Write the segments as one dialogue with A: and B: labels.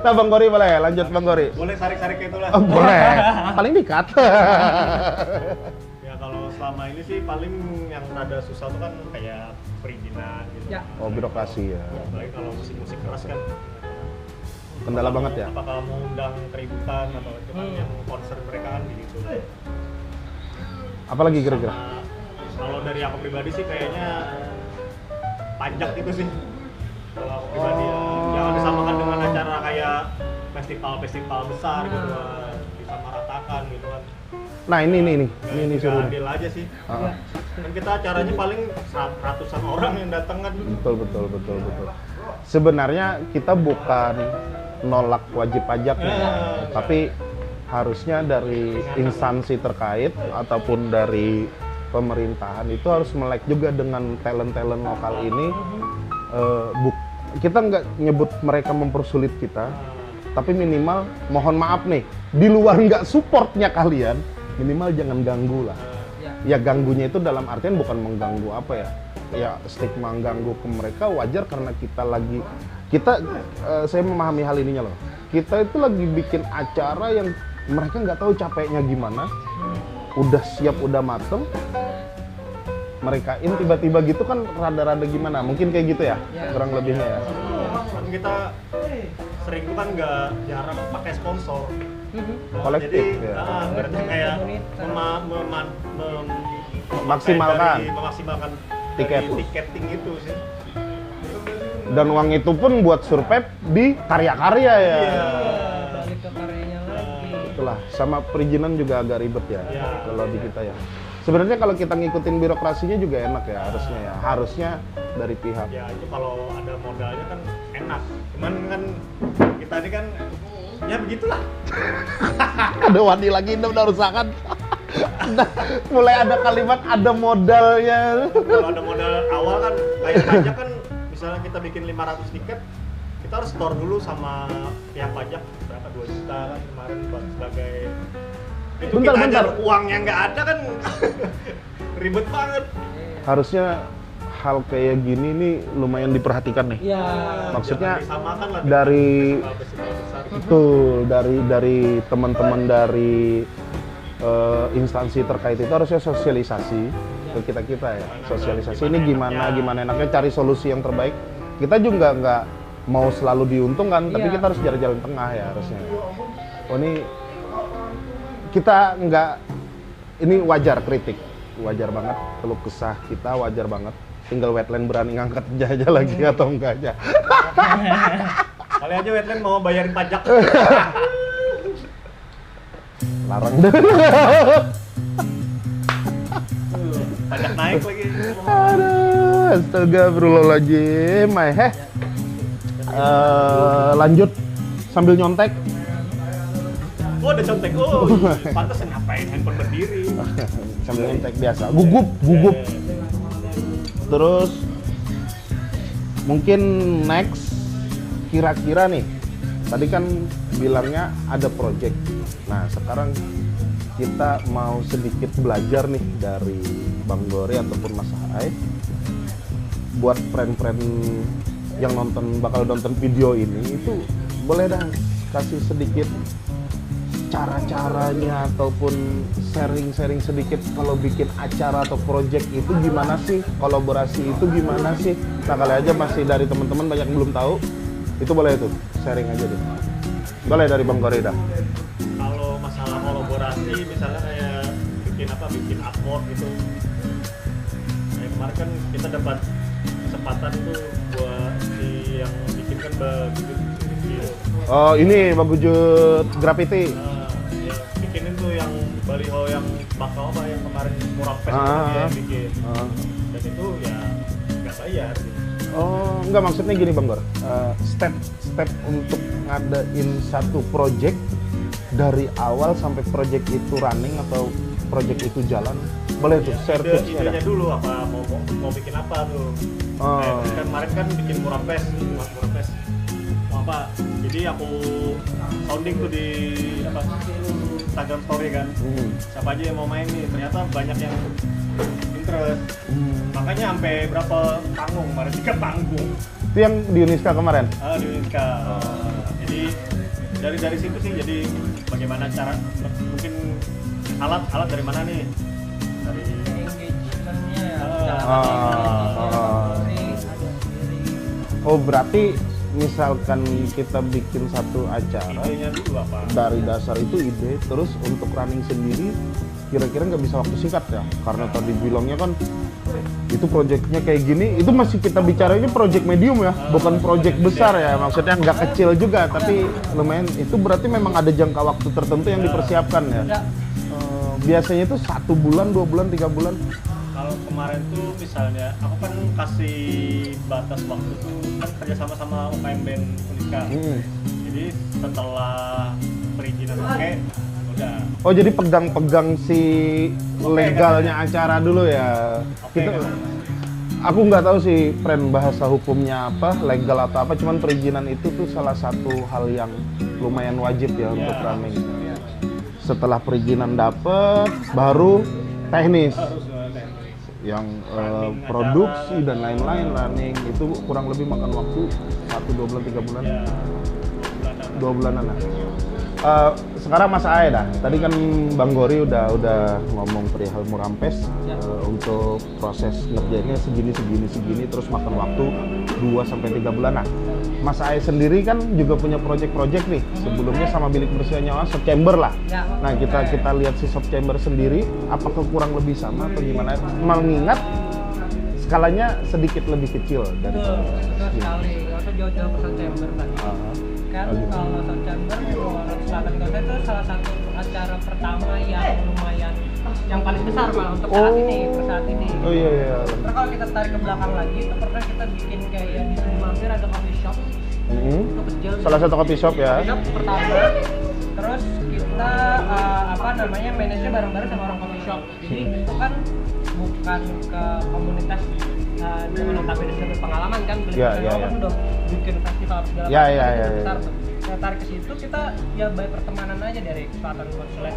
A: Nah, Bang Gori boleh, lanjut Bang Gori.
B: Boleh sarik-sarik itu lah.
A: Oh, boleh, paling dikat.
B: Ya kalau selama ini sih paling yang rada susah tuh kan kayak perizinan gitu.
C: Ya.
A: Oh, birokrasi ya.
B: Apalagi kalau musik-musik keras kan.
A: Kendala banget ya.
B: Apakah mau undang keributan atau itu kan yang concern mereka kan begitu.
A: Apalagi kira-kira?
B: Kalau dari aku pribadi sih kayaknya pajak itu sih. Kalau aku pribadi ya, jangan disamakan dengan acara kayak festival-festival besar gitu kan, disamaratakan gitu kan.
A: Nah, ini
B: Nggak
A: seru.
B: adil aja sih.
A: Ah,
B: Kan kita acaranya paling ratusan orang yang datang kan.
A: betul. Sebenarnya kita bukan nolak wajib pajak ya, tapi harusnya dari instansi terkait ataupun dari pemerintahan itu harus melek juga dengan talent-talent lokal ini. Kita nggak nyebut mereka mempersulit kita, tapi minimal mohon maaf nih, di luar nggak supportnya kalian, minimal jangan ganggu lah. Ya ganggunya itu dalam artian bukan mengganggu apa ya, ya stigma mengganggu ke mereka wajar karena saya memahami hal ininya loh. Kita itu lagi bikin acara yang mereka nggak tahu capeknya gimana, udah siap udah mateng, mereka tiba-tiba gitu kan rada-rada gimana, mungkin kayak gitu ya, kurang lebihnya ya.
B: Kan kita sering tuh kan nggak jarang pakai sponsor.
A: Kolektif
B: Jadi,
A: ya.
B: berarti kayak
A: Memaksimalkan
B: tiket
A: tiket.
B: tiketing itu sih.
A: Dan uang itu pun buat survei di karya-karya ya.
B: Iya.
C: Balik ke karyanya lagi.
A: Itulah, sama perizinan juga agak ribet ya,
B: Iya.
A: kalau di kita ya. Sebenarnya kalau kita ngikutin birokrasinya juga enak ya, harusnya dari pihak.
B: Ya itu kalau ada modalnya kan enak. Cuman kan kita ini kan ya begitulah.
A: Ada wadi lagi, udah rusakan. Mulai ada kalimat ada modalnya.
B: Kalau ada modal awal kan kayak pajak kan, misalnya kita bikin 500 tiket, kita harus store dulu sama pihak pajak berapa 2 juta kan kemarin buat sebagai itu
A: Bentar.
B: kita ajar uangnya nggak ada kan ribet banget.
A: Harusnya hal kayak gini nih lumayan diperhatikan nih.
C: Iya.
A: Maksudnya
B: Jangan disamakan lah
A: dari-
B: dengan festival besar.
A: Betul, dari teman-teman dari instansi terkait itu harusnya sosialisasi ke kita ya. Sosialisasi ini gimana enaknya, cari solusi yang terbaik. Kita juga nggak mau selalu diuntungkan, tapi
C: Iya.
A: kita harus cari jalan tengah ya harusnya. Oh ini kita nggak, ini wajar kritik, wajar banget keluh kesah kita, wajar banget. Tinggal wetland berani ngangkat aja lagi atau enggak aja.
B: Kali aja wetland mau bayarin pajak.
A: Larang deh.
B: Pajak naik lagi.
A: Aduh, astagfirullahaladzim. Lanjut sambil nyontek.
B: Oh udah contek. Oh pantas ngapain handphone berdiri.
A: Sambil nyontek biasa. Gugup. Terus mungkin next kira-kira nih. Tadi kan bilangnya ada project. Nah, sekarang kita mau sedikit belajar nih dari Bang Gori ataupun Mas Hai buat friend-friend yang bakal nonton video ini, itu boleh dah kasih sedikit cara-caranya ataupun sharing sedikit kalau bikin acara atau project itu gimana sih, kolaborasi itu gimana sih. Nah, kali aja masih dari teman-teman banyak yang belum tahu, itu boleh tuh sharing aja deh. Boleh dari Bang Gori dah.
B: Kalau masalah kolaborasi misalnya kayak bikin upload gitu. Kayak kemarin kan kita dapat kesempatan itu buat yang bikin kan begitu video.
A: Oh, ini Bang Gujut Graffiti.
B: Ya, bikinin tuh yang baliho yang bakal apa yang kemarin Murah Fest
A: Ah,
B: dia
A: ah.
B: yang bikin.
A: Ah.
B: Dan itu ya nggak bayar gitu.
A: Oh, enggak, maksudnya gini Bang Gor. Step untuk ngadain satu project dari awal sampai project itu running atau project itu jalan, boleh tuh share tipsnya dah.
B: Idenya dulu apa mau bikin apa tuh.
A: Oh.
B: Kayak kemarin kan bikin Murah Fest. Mau apa? Jadi aku sounding tuh di Instagram story kan. Siapa aja yang mau main nih, ternyata banyak yang interest. Makanya sampai berapa panggung, kemarin 3 panggung.
A: Itu yang di Uniska kemarin.
B: Di Uniska. Jadi dari situ sih, jadi bagaimana cara, mungkin alat dari mana nih, dari
C: Engagementnya ya. Cara
A: Ah,
C: engagement, ada sendiri.
A: Oh berarti misalkan kita bikin satu acara
B: idenya dulu apa?
A: dari dasar itu ide, terus untuk running sendiri kira-kira nggak bisa waktu singkat ya, karena tadi bilangnya kan itu proyeknya kayak gini, itu masih kita bicara ini proyek medium ya, bukan proyek besar ya, maksudnya nggak kecil juga, tapi lumayan. Itu berarti memang ada jangka waktu tertentu yang dipersiapkan ya.
C: Ya,
A: Biasanya itu 1 bulan, 2 bulan, 3 bulan.
B: Kalau kemarin tuh misalnya aku kan kasih batas waktu tuh kan kerja sama UKM Band Unika. Jadi setelah perizinan oke, udah.
A: Oh jadi pegang-pegang si legalnya acara dulu ya.
B: Oke,
A: Kita,
B: kan?
A: aku nggak tahu sih friend bahasa hukumnya apa, legal atau apa. Cuman perizinan itu tuh salah satu hal yang lumayan wajib ya untuk running.
B: Ya,
A: Setelah perizinan dapet, baru teknis.
B: harus
A: Yang
B: Running
A: produksi
B: acara,
A: dan lain-lain running itu kurang lebih makan waktu 1, 2 bulan, 3 bulan.
B: ya,
A: 2 bulanan lah. Sekarang Mas Ae dah. Tadi kan Bang Gori udah ngomong perihal Murampes untuk proses ngerjainnya segini terus makan waktu 2 sampai 3 bulan. Nah, Mas Ae sendiri kan juga punya project-project nih. Sebelumnya sama Bilik Bersih Nyawa Soft Chamber lah.
C: Ya.
A: Nah, kita lihat si Soft Chamber sendiri apakah kurang lebih sama atau gimana? Mengingat skalanya sedikit lebih kecil dari
C: betul sekali. Nggak usah jauh-jauh ke Sound Chamber tadi. Kan
A: Oh, gitu.
C: kalau Sound Chamber menurut Selatan Kota itu salah satu acara pertama yang lumayan, yang paling besar malah untuk saat ini, per saat ini.
A: Oh iya.
C: Terus kalau kita tarik ke belakang lagi, itu pernah kita bikin kayak di sini mampir ada coffee shop, itu kecil.
A: Salah satu coffee shop ya.
C: Coffee shop pertama. Terus kita manage-nya bareng-bareng sama orang coffee shop. Jadi itu kan bukan ke komunitas dengan notabene sudah berpengalaman kan, beli
A: Ya,
C: kan
A: ya.
C: udah bikin festival segala
A: Ya,
C: macam,
A: ya,
C: itu
A: ya,
C: besar
A: ya.
C: tuh. Kita tarik ke situ, kita ya by pertemanan aja dari Selatan Konsulat.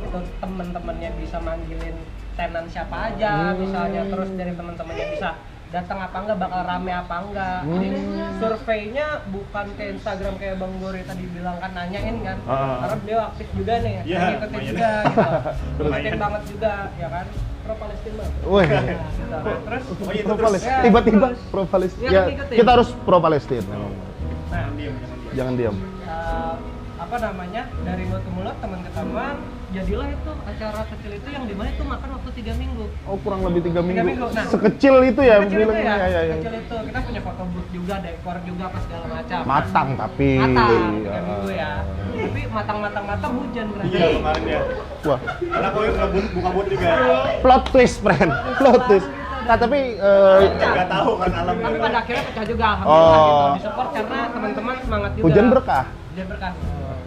C: Itu temen-temennya bisa manggilin tenan siapa aja misalnya, terus dari temen-temennya bisa datang apa enggak, bakal rame apa enggak. Jadi surveinya bukan ke Instagram kayak Bang Gori tadi bilang kan, nanyain kan, karena beliau aktif juga nih,
B: Iya,
C: ngikutin
B: lumayan.
C: juga gitu, ngikutin
B: Lumayan.
C: banget juga ya kan, pro Palestina.
A: Wih.
C: Nah, gitu. Terus
B: Oh, iya,
A: Pro
B: terus.
A: Palestina.
C: Ya,
A: Tiba-tiba
C: terus.
A: pro Palestina.
C: Iya,
A: Ya,
C: ngikutin.
A: kita harus pro Palestina.
C: nah
B: Jangan diam.
A: Jangan diam.
C: dari mulut ke mulut, teman ke teman, jadilah itu acara kecil itu yang dimana itu makan waktu 3 minggu.
A: Oh, kurang lebih 3
C: 3
A: minggu.
C: minggu. Nah,
A: Sekecil itu ya
C: Kecil itu
A: bilangnya
C: ya,
A: ya.
C: kecil itu kita punya foto booth juga, dekor juga apa segala macam.
A: Matang tapi.
C: Matang, 3
A: Ya.
C: minggu ya. Tapi matang hujan berarti.
B: Iya kemarin ya.
A: Wah,
B: Karena aku buka boot juga.
A: plot twist, friend. Plot twist. Nah, tapi
B: Nggak tahu kan alam.
C: Tapi pada akhirnya pecah juga, alhamdulillah
A: Oh.
C: gitu. Disupport karena teman-teman semangat juga.
A: hujan berkah.
C: Hujan berkah.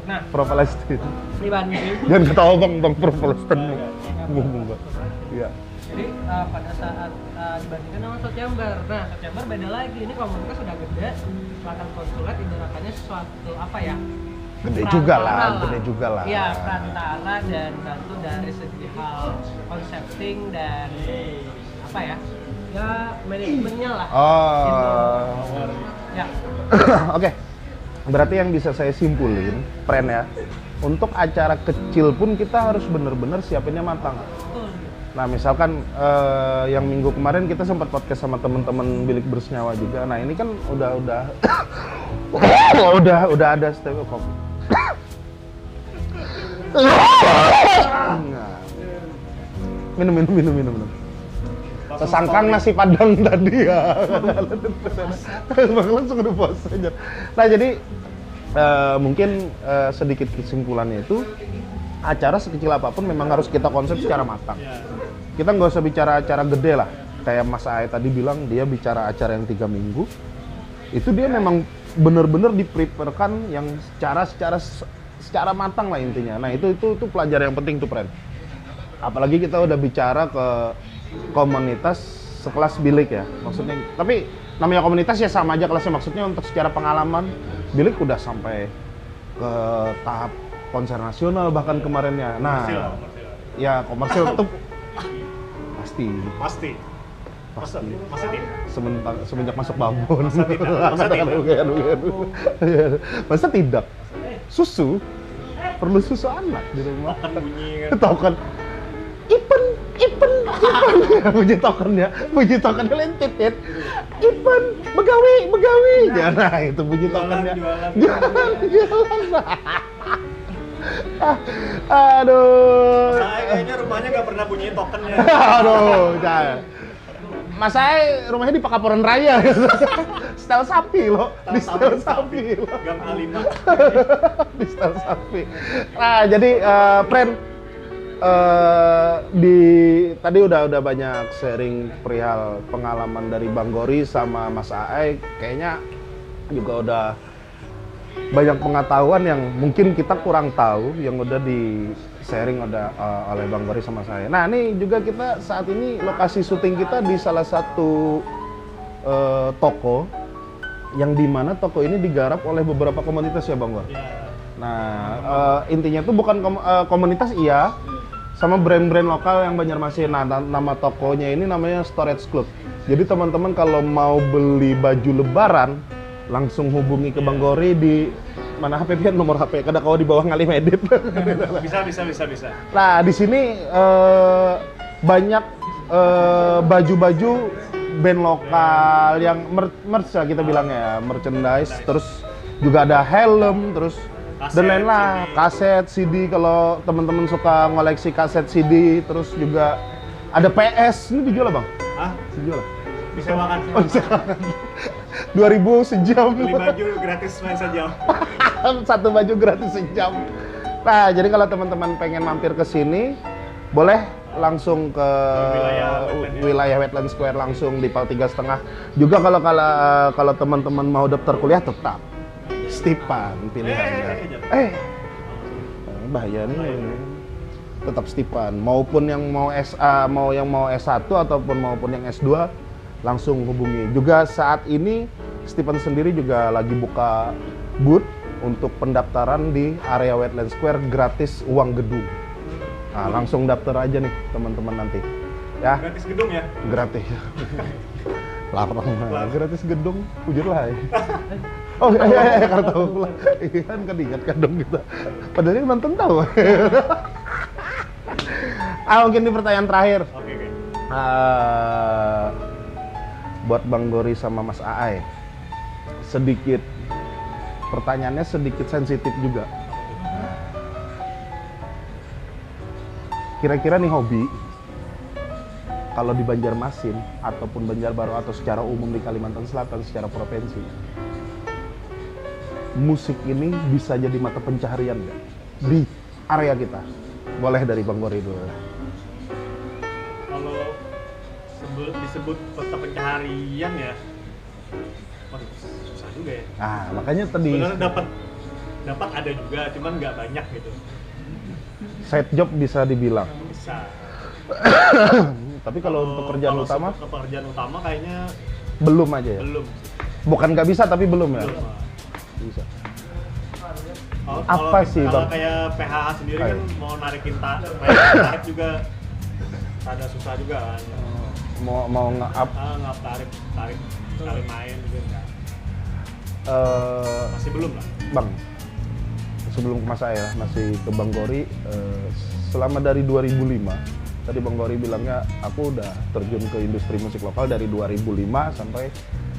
C: Nah,
A: Pro Palestina.
C: di Bandung.
A: Jangan ketawa bang pro Palestina. Ngomong bang. Iya.
C: Jadi pada saat dibandingkan sama South Chamber, nah South Chamber beda lagi. Ini komunitas sudah gede, Selatan Konsulat ibaratnya sesuatu apa ya?
A: Gede juga lah,
C: Perantara
A: gede juga lah.
C: Iya, perantara dan bantu dari segi hal konsepting dan apa ya? Ya manajemennya lah.
A: Oh.
C: Gitu. Ya.
A: Oke. Berarti yang bisa saya simpulin, friend ya, untuk acara kecil pun kita harus bener-bener siapinnya matang.
C: Betul.
A: Nah, misalkan yang minggu kemarin kita sempat podcast sama teman-teman Bilik Bersnyawa juga. Nah, ini kan udah ada step kopi. Nah. Minum. Sesangkang nasi padang tadi ya. Bang langsung udah puasa aja. Nah, jadi mungkin sedikit kesimpulannya itu, acara sekecil apapun memang harus kita konsep secara matang. Kita nggak usah bicara acara gede lah. Kayak Mas Ae tadi bilang, dia bicara acara yang 3 minggu. Itu dia memang benar-benar dipreparekan yang secara matang lah intinya. Nah, itu pelajaran yang penting tuh, friend. Apalagi kita udah bicara ke komunitas sekelas Bilik ya. Maksudnya, tapi namanya komunitas ya sama aja kelasnya. Maksudnya untuk secara pengalaman, Bilik udah sampai ke tahap konser nasional bahkan kemarinnya. Nah,
B: Komersil.
A: ya komersil itu pasti
B: Masih
A: semenjak masuk Babon.
B: Masa tidak?
A: Masa tidak? susu, perlu susu anak di rumah.
B: Token bunyi kan.
A: Token, Ipen, bunyi tokennya lentit, Ipen, begawi, ya, nah itu bunyi tokennya. Jualan. Aduh.
B: Saya kayaknya rumahnya nggak pernah punya tokennya.
A: Aduh, jangan. Mas saya rumahnya di Pakaporan Raya. Setel sapi loh, di setel sapi loh.
B: Gang A5.
A: Di setel sapi. Nah, jadi friend, tadi udah banyak sharing perihal pengalaman dari Bang Gori sama Mas Aai. Kayaknya juga udah banyak pengetahuan yang mungkin kita kurang tahu yang udah di sharing oleh Bang Gori sama saya. Nah, ini juga kita saat ini lokasi syuting kita di salah satu toko yang dimana toko ini digarap oleh beberapa komunitas ya Bang Gori. Nah, intinya itu bukan komunitas iya, sama brand-brand lokal yang Banjarmasin. Nah, nama tokonya ini namanya Storage Club. Jadi teman-teman kalau mau beli baju lebaran langsung hubungi ke Bang Gori di mana HP pian nomor HP kada kau di bawah ngali medit.
B: Bisa.
A: Nah, di sini banyak baju-baju band lokal yang merch ya kita bilangnya ya, merchandise, terus juga ada helm, terus dan lain lah, kaset, CD kalau teman-teman suka ngoleksi kaset CD, terus juga ada PS, ini dijual Bang?
B: Hah?
A: Dijual?
B: Bisa makan.
A: Oh, bisa. 2000 sejam.
B: Beli baju gratis main saja.
A: Satu baju gratis sejam. Nah, jadi kalau teman-teman pengen mampir ke sini, boleh langsung ke wilayah Wetland Square langsung di PAL 3,5. Juga kalau teman-teman mau daftar kuliah tetap Stipan pilihannya. Bahaya nih. Tetap Stipan. Maupun yang mau SA, yang mau S1 ataupun maupun yang S2 langsung hubungi. Juga saat ini Stipan sendiri juga lagi buka booth untuk pendaftaran di area Wetland Square gratis uang gedung. Nah, langsung daftar aja nih teman-teman nanti. Ya.
B: Gratis gedung ya?
A: Gratis. Larang. Gratis gedung, ujur lah. Ya. Oh iya, karena tahu lah. Kan ingat kadang kita. Padahal ini nonton tahu. Mungkin di pertanyaan terakhir.
B: Oke.
A: Buat Bang Gori sama Mas Aai, sedikit pertanyaannya sedikit sensitif juga. Kira-kira nih hobi kalau di Banjarmasin ataupun Banjarbaru atau secara umum di Kalimantan Selatan secara provinsi, musik ini bisa jadi mata pencaharian nggak di area kita? Boleh dari Bang Gori dulu.
B: Kalau disebut mata pencaharian ya, susah juga ya.
A: Makanya tadi
B: sebenarnya dapat ada juga, cuman nggak banyak gitu.
A: Side job bisa dibilang.
B: Bisa.
A: Tapi kalau untuk pekerjaan utama?
B: Pekerjaan utama kayaknya
A: belum aja ya?
B: Belum.
A: Bukan nggak bisa, tapi belum ya?
B: Belum.
A: Bisa.
B: Apa
A: sih
B: Bang?
A: Bang?
B: Kayak PHH sendiri kan mau narikin tarif juga ada susah juga kan.
A: Mau nge-up?
B: Nge-up tarif sekali main juga enggak. Masih belum lah.
A: Bang, sebelum ke Mas saya masih ke Bang Gori, selama dari 2005 tadi Bang Gori bilangnya aku udah terjun ke industri musik lokal dari 2005 sampai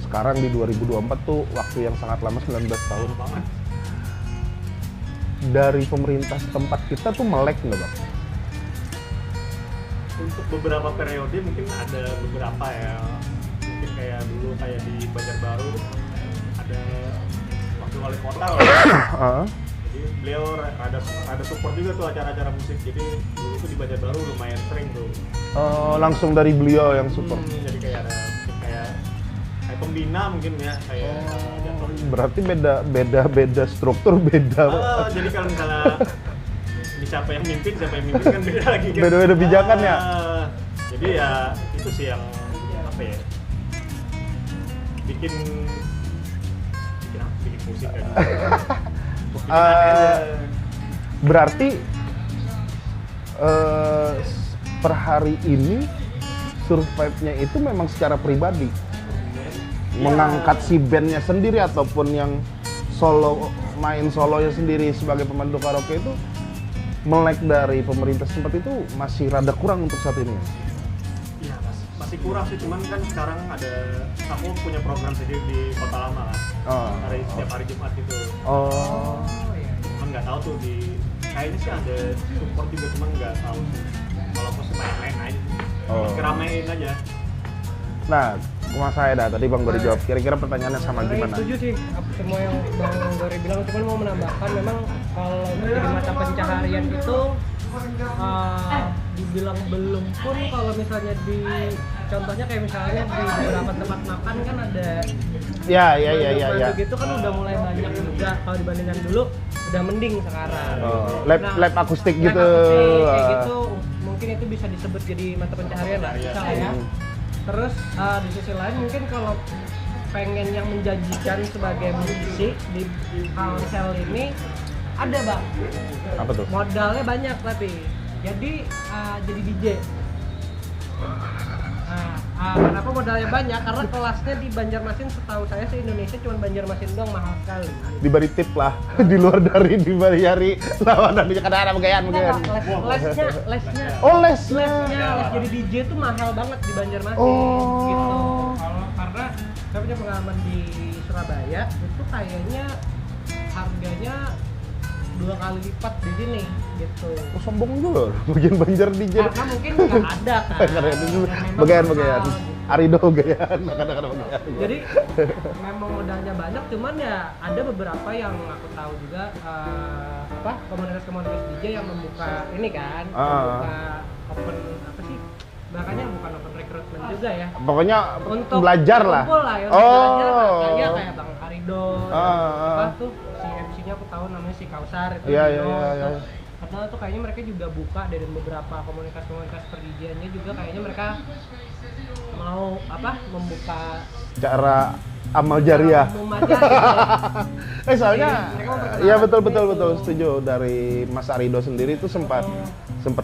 A: sekarang di 2024 tuh waktu yang sangat lama, 19 tahun
B: banget.
A: Dari pemerintah setempat kita tuh melek nggak Bang?
B: Untuk beberapa periode mungkin ada beberapa ya, mungkin kayak dulu kayak di Banjarbaru ada wakil wali kota lah. Jadi beliau ada support juga tuh acara-acara musik, jadi dulu tuh di Banjarbaru lumayan sering tuh.
A: Langsung dari beliau yang support.
B: Jadi kayak ada kayak pembina mungkin ya kayak jatuhnya.
A: Berarti beda struktur beda.
B: Jadi kalau misalnya siapa yang mimpin kan beda lagi kan.
A: Beda-beda pijakan ya.
B: Jadi ya itu sih yang apa ya? Bikin musik kan.
A: Berarti per hari ini survive-nya itu memang secara pribadi, mengangkat si bandnya sendiri ataupun yang main solonya sendiri sebagai pemandu karaoke itu melek dari pemerintah seperti itu masih rada kurang untuk saat ini.
B: Iya, masih kurang sih, cuman kan sekarang aku punya program sendiri di Kota Lama kan. Setiap hari Jumat gitu.
C: Oh iya.
B: Cuman nggak tahu tuh kayaknya sih ada support juga, cuman nggak tahu sih. Kalau aku sih main-main aja. Keramein aja.
A: Nah, Mas saya dah tadi Bang Gori jawab. Kira-kira pertanyaannya sama gimana?
C: Setuju sih semua yang Bang Gori bilang, cuman mau menambahkan memang kalau jadi mata pencaharian itu dibilang belum pun kalau misalnya contohnya kayak misalnya di beberapa tempat makan kan ada
A: ya
C: gitu kan udah mulai banyak juga, kalau dibandingkan dulu udah mending sekarang.
A: Lab akustik gitu.
C: Kayak gitu mungkin itu bisa disebut jadi mata pencaharian lah misalnya. Terus di sisi lain mungkin kalau pengen yang menjanjikan sebagai musisi di Kalsel ini ada Bang.
A: Apa tuh?
C: Modalnya banyak tapi jadi DJ. Kenapa modalnya banyak? Karena kelasnya di Banjarmasin setahu saya se-Indonesia cuma Banjarmasin doang mahal sekali.
A: Diberi tip lah, di luar dari dibari lawan dan kadang-kadang begayaan.
C: Lesnya.
A: Oh, les
C: jadi DJ tuh mahal banget di Banjarmasin gitu. Karena saya punya pengalaman di Surabaya itu kayaknya harganya 2 kali lipat di sini gitu.
A: Sombong juga bagian Banjar DJ.
C: Karena mungkin nggak ada kan.
A: Begayaan. Arido gayaan, kadang-kadang begayaan.
C: Jadi memang modalnya banyak, cuman ya ada beberapa yang aku tahu juga komunitas-komunitas DJ yang membuka ini kan, membuka open apa sih? Makanya bukan open recruitment juga ya.
A: Pokoknya
C: untuk
A: belajar lah.
C: Ya, belajar kayak Bang Arido, apa tuh si MC-nya aku tahu namanya si Kausar itu.
A: Iya.
C: Padahal tuh kayaknya mereka juga buka dari beberapa komunitas-komunitas per-DJ-nya juga kayaknya mereka mau membuka
A: cara amal jariah. Soalnya ya betul setuju, dari Mas Arido sendiri itu sempat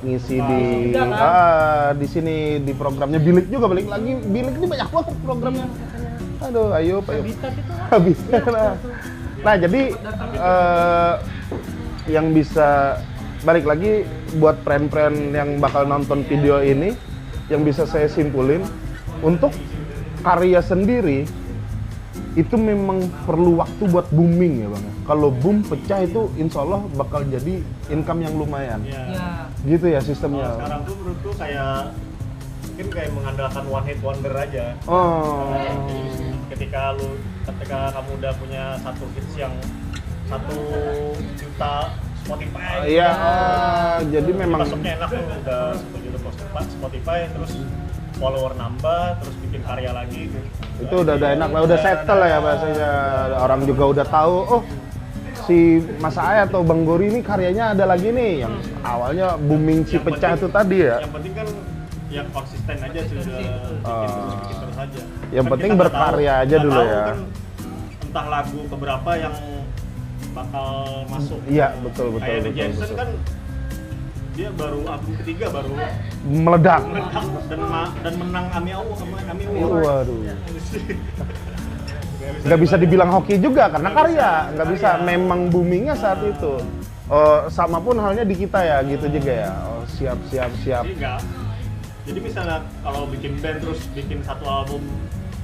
A: ngisi di sini di programnya Bilik juga, balik lagi Bilik ini banyak banget programnya. Aduh, ayo Pak. Habitat lah. Nah, jadi yang bisa balik lagi buat friend-friend yang bakal nonton video ini, yang bisa saya simpulin untuk karya sendiri itu memang perlu waktu buat booming ya Bang. Kalau boom pecah itu insya Allah bakal jadi income yang lumayan.
B: Ya.
A: Gitu ya sistemnya.
B: Sekarang tuh menurutku mungkin kayak mengandalkan one hit wonder aja. Ketika kamu udah punya satu hits yang 1 juta Spotify.
A: Jadi memang
B: masuknya enak tuh, udah 1 juta Spotify, terus follower nambah, terus bikin karya lagi.
A: Itu udah enak lah, udah settle lah ya bahasanya. Orang juga udah tahu, oh si Mas Ay atau Bang Gori ini karyanya ada lagi nih, yang awalnya booming si pecah itu tadi ya.
B: Yang penting kan yang konsisten aja sih, bikin terus aja.
A: Yang
B: kan
A: penting berkarya aja dulu ya.
B: Kan, entah lagu keberapa yang bakal masuk.
A: Iya, betul.
B: Kayak The Jackson kan dia baru album ketiga baru
A: meledak
B: dan menang Ami Award.
A: Waduh. Nggak bisa dibilang hoki juga karena karya, nggak bisa. Memang boomingnya saat itu. Sama pun halnya di kita ya, gitu juga ya. Siap.
B: Jadi misalnya kalau bikin band terus bikin satu album,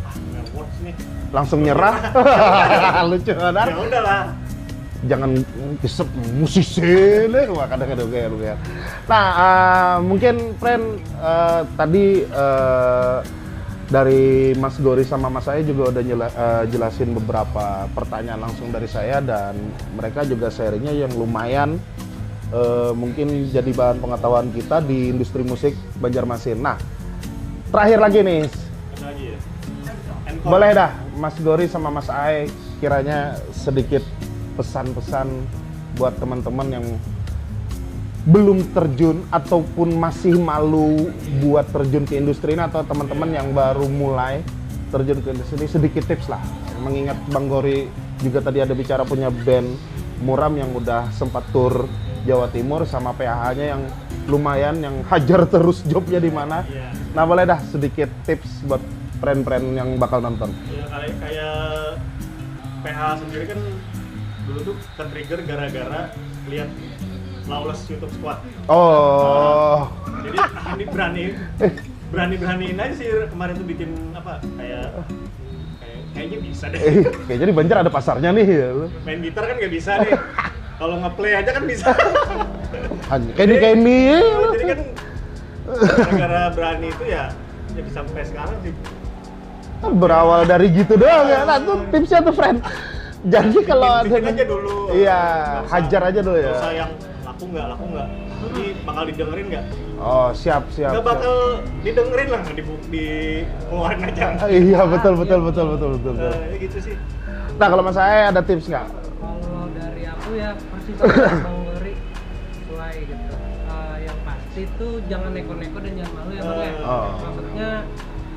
B: nggak works nih,
A: langsung nyerah. Lucu banget.
B: Ya udahlah.
A: Jangan kesep musisi deh, kadang-kadang kayak. Nah, mungkin friend tadi dari Mas Gori sama Mas saya juga udah jelasin beberapa pertanyaan langsung dari saya, dan mereka juga sharingnya yang lumayan mungkin jadi bahan pengetahuan kita di industri musik Banjarmasin. Nah, terakhir lagi nih, boleh dah Mas Gori sama Mas Ay kiranya sedikit pesan-pesan buat teman-teman yang belum terjun ataupun masih malu buat terjun ke industri ini, atau teman-teman yang baru mulai terjun ke industri ini, sedikit tips lah. Mengingat Bang Gori juga tadi ada bicara punya band Muram yang udah sempat tur Jawa Timur, sama PH-nya yang lumayan, yang hajar terus jobnya di mana. Nah, boleh dah sedikit tips buat friend-friend yang bakal nonton.
B: Ya, kayak PH sendiri kan dulu tuh ke-trigger gara-gara lihat Lawless YouTube Squad.
A: Oh.
B: Jadi ini beraniin aja sih kemarin tuh bikin apa kayaknya bisa deh.
A: Kayaknya di Banjar ada pasarnya nih ya.
B: Main gitar kan nggak bisa nih. Kalau nge-play aja kan bisa.
A: Kayak ini.
B: Jadi kan gara-gara berani itu ya bisa sampai sekarang sih.
A: Berawal dari gitu doang ya. Nah, tuh tipsnya tuh, friend. Jadi kalau ada
B: bikin aja dulu.
A: Iya, hajar aja dulu ya.
B: Gak usah yang laku nggak. Ini bakal didengerin nggak?
A: Oh, siap.
B: Nggak bakal didengerin lah, dikeluarin aja.
A: Iya, betul.
B: Ya gitu sih.
A: Nah, kalau mas saya ada tips nggak?
C: Kalau dari aku ya persis sama Bang Gori sesuai gitu. Yang pasti tuh jangan neko-neko dan jangan malu ya Bang ya.
A: Oh.
C: Maksudnya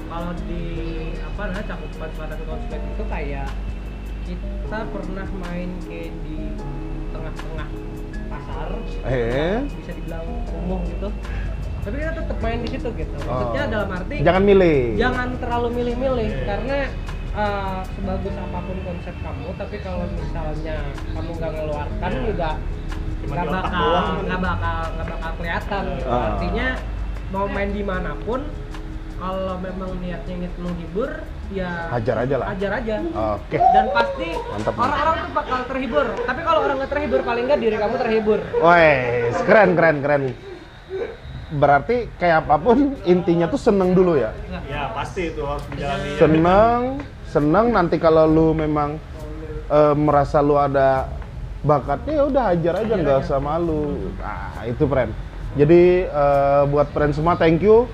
C: kalau di cakupan selatan konslet itu kayak kita pernah main kayak di tengah-tengah pasar, bisa dibilang kumuh gitu. Tapi kita tetap main di situ gitu. Maksudnya dalam arti
A: jangan milih.
C: Jangan terlalu milih-milih karena sebagus apapun konsep kamu, tapi kalau misalnya kamu nggak ngeluarkan juga nggak bakal kelihatan gitu. Artinya mau main dimanapun, kalau memang niatnya menghibur, ya
A: hajar aja lah. Oke.
C: Dan pasti
A: mantap.
C: Orang-orang tuh bakal terhibur. Tapi kalau orang nggak terhibur, paling nggak diri kamu terhibur.
A: Woi, keren. Berarti kayak apapun intinya tuh seneng dulu ya.
B: Ya pasti itu harus dijalani.
A: Seneng nanti kalau lu memang merasa lu ada bakatnya, ya udah hajar aja, nggak usah malu. Nah, itu friend. Jadi buat friend semua, thank you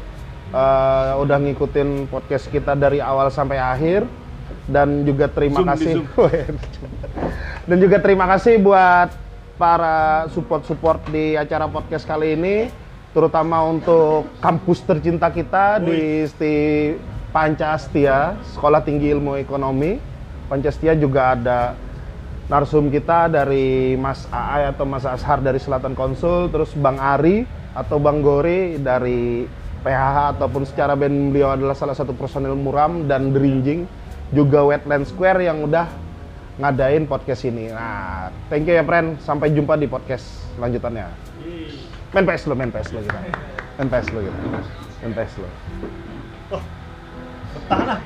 A: udah ngikutin podcast kita dari awal sampai akhir, dan juga terima kasih. Dan juga terima kasih buat para support di acara podcast kali ini, terutama untuk kampus tercinta kita di Pancastia, Sekolah Tinggi Ilmu Ekonomi. Pancastia juga ada narsum kita dari Mas Aai atau Mas Ashar dari Selatan Konsul, terus Bang Ari atau Bang Gori dari PHH, ataupun secara band beliau adalah salah satu personil Muram dan Derinjing, juga Wetland Square yang udah ngadain podcast ini. Nah, thank you ya friend, sampai jumpa di podcast lanjutannya. Main PS lo kita. Main PS lo.
B: Oh, betah lah.